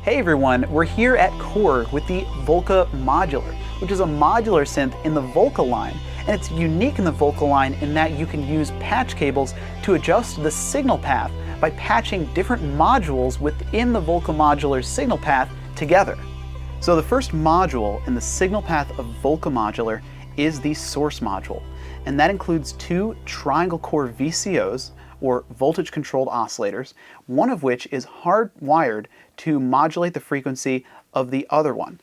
Hey everyone, we're here at Korg with the Volca Modular, which is a modular synth in the Volca line. And it's unique in the Volca line in that you can use patch cables to adjust the signal path by patching different modules within the Volca Modular's signal path together. So the first module in the signal path of Volca Modular is the source module, and that includes two triangle core VCOs, or voltage controlled oscillators, one of which is hardwired to modulate the frequency of the other one.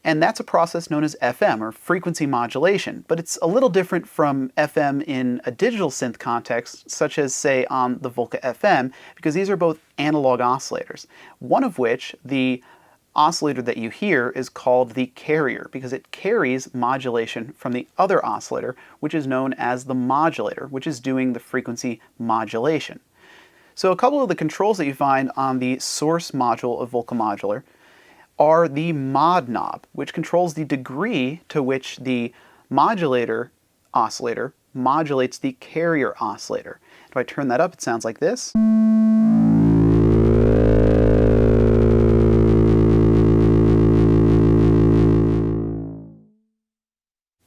And that's a process known as FM, or frequency modulation, but it's a little different from FM in a digital synth context, such as, say, on the Volca FM, because these are both analog oscillators, one of which, the oscillator that you hear, is called the carrier because it carries modulation from the other oscillator, which is known as the modulator, which is doing the frequency modulation. So a couple of the controls that you find on the source module of Volca Modular are the mod knob, which controls the degree to which the modulator oscillator modulates the carrier oscillator. If I turn that up, it sounds like this.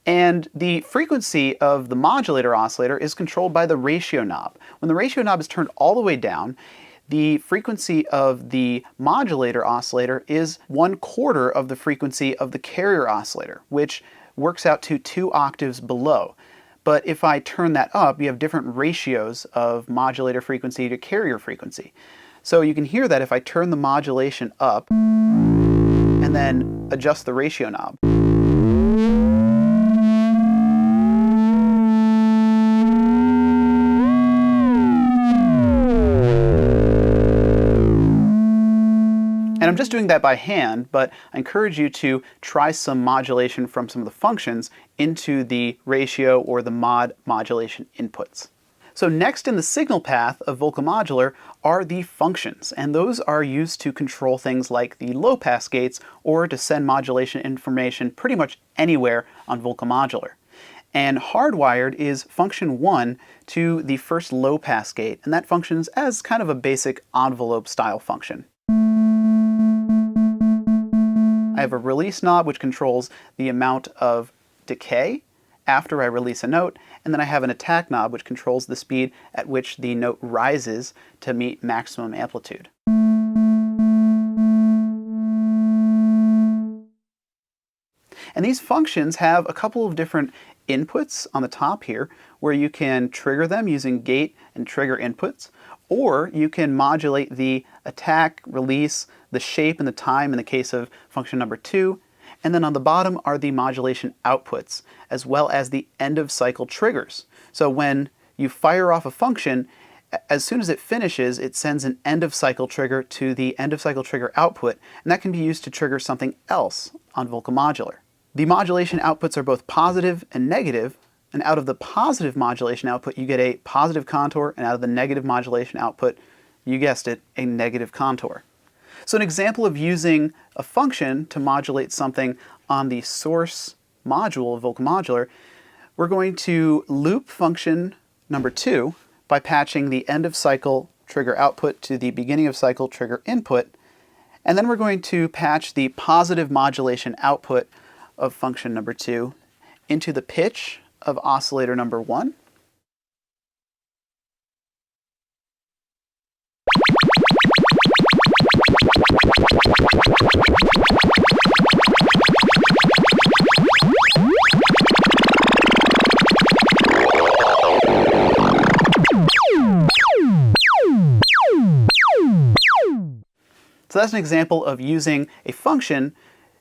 And the frequency of the modulator oscillator is controlled by the ratio knob. When the ratio knob is turned all the way down, the frequency of the modulator oscillator is 1/4 of the frequency of the carrier oscillator, which works out to 2 octaves below. But if I turn that up, you have different ratios of modulator frequency to carrier frequency. So you can hear that if I turn the modulation up and then adjust the ratio knob. And I'm just doing that by hand, but I encourage you to try some modulation from some of the functions into the ratio or the mod modulation inputs. So next in the signal path of Volca Modular are the functions, and those are used to control things like the low-pass gates or to send modulation information pretty much anywhere on Volca Modular. And hardwired is function 1 to the first low-pass gate, and that functions as kind of a basic envelope-style function. I have a release knob which controls the amount of decay after I release a note, and then I have an attack knob which controls the speed at which the note rises to meet maximum amplitude. And these functions have a couple of different inputs on the top here where you can trigger them using gate and trigger inputs, or you can modulate the attack, release, the shape, and the time in the case of function number 2. And then on the bottom are the modulation outputs, as well as the end of cycle triggers. So when you fire off a function, as soon as it finishes, it sends an end of cycle trigger to the end of cycle trigger output, and that can be used to trigger something else on Volca Modular. The modulation outputs are both positive and negative, and out of the positive modulation output you get a positive contour, and out of the negative modulation output, you guessed it, a negative contour. So an example of using a function to modulate something on the source module of Volca Modular, we're going to loop function number 2 by patching the end of cycle trigger output to the beginning of cycle trigger input, and then we're going to patch the positive modulation output of function number 2 into the pitch of oscillator number 1. So that's an example of using a function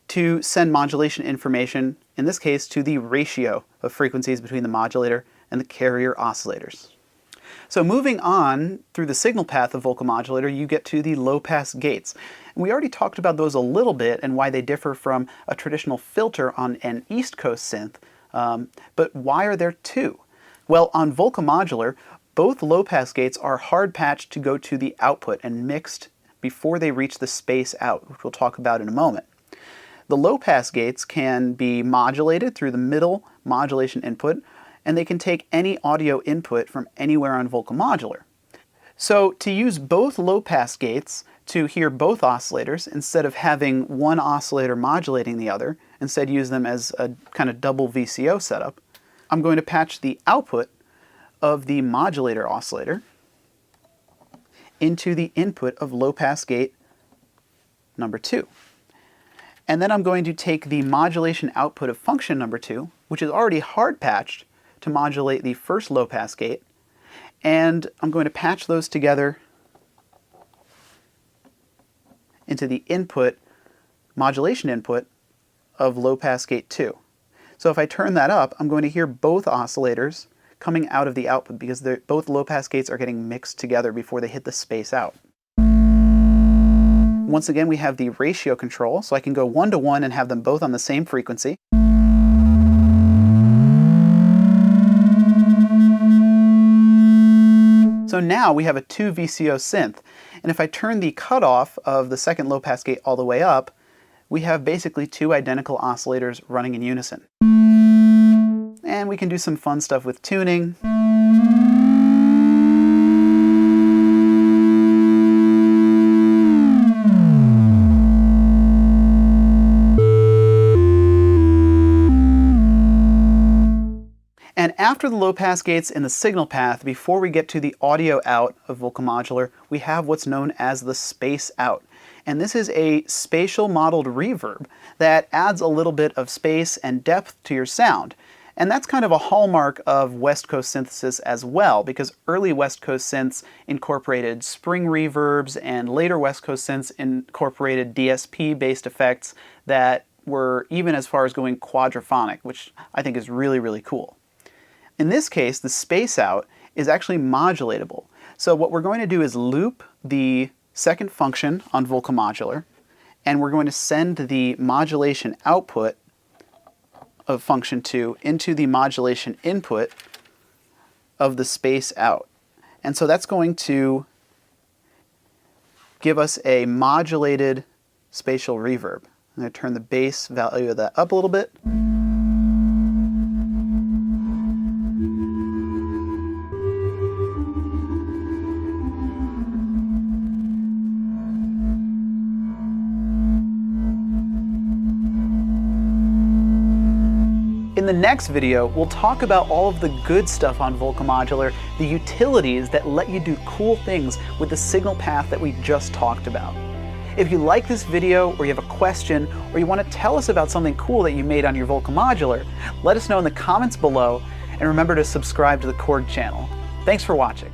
to send modulation information, in this case to the ratio of frequencies between the modulator and the carrier oscillators. So moving on through the signal path of Volca Modulator, you get to the low-pass gates. And we already talked about those a little bit and why they differ from a traditional filter on an East Coast synth, but why are there two? Well, on Volca Modular, both low-pass gates are hard-patched to go to the output and mixed before they reach the space out, which we'll talk about in a moment. The low-pass gates can be modulated through the middle modulation input, and they can take any audio input from anywhere on Volca Modular. So to use both low-pass gates to hear both oscillators, instead of having one oscillator modulating the other, instead use them as a kind of double VCO setup, I'm going to patch the output of the modulator oscillator into the input of low-pass gate number 2. And then I'm going to take the modulation output of function number 2, which is already hard patched to modulate the first low-pass gate, and I'm going to patch those together into the input, modulation input of low-pass gate 2. So if I turn that up, I'm going to hear both oscillators coming out of the output because both low-pass gates are getting mixed together before they hit the space out. Once again, we have the ratio control, so I can go 1 to 1 and have them both on the same frequency. So now we have a 2 VCO synth, and if I turn the cutoff of the second low-pass gate all the way up, we have basically 2 identical oscillators running in unison. And we can do some fun stuff with tuning. And after the low-pass gates in the signal path, before we get to the audio out of Volca Modular, we have what's known as the space out. And this is a spatial modeled reverb that adds a little bit of space and depth to your sound. And that's kind of a hallmark of West Coast synthesis as well, because early West Coast synths incorporated spring reverbs, and later West Coast synths incorporated DSP-based effects that were even as far as going quadraphonic, which I think is really, really cool. In this case, the space out is actually modulatable. So what we're going to do is loop the second function on Volca Modular, and we're going to send the modulation output of function 2 into the modulation input of the space out. And so that's going to give us a modulated spatial reverb. I'm going to turn the bass value of that up a little bit. In the next video, we'll talk about all of the good stuff on Volca Modular, the utilities that let you do cool things with the signal path that we just talked about. If you like this video, or you have a question, or you want to tell us about something cool that you made on your Volca Modular, let us know in the comments below, and remember to subscribe to the Korg channel. Thanks for watching.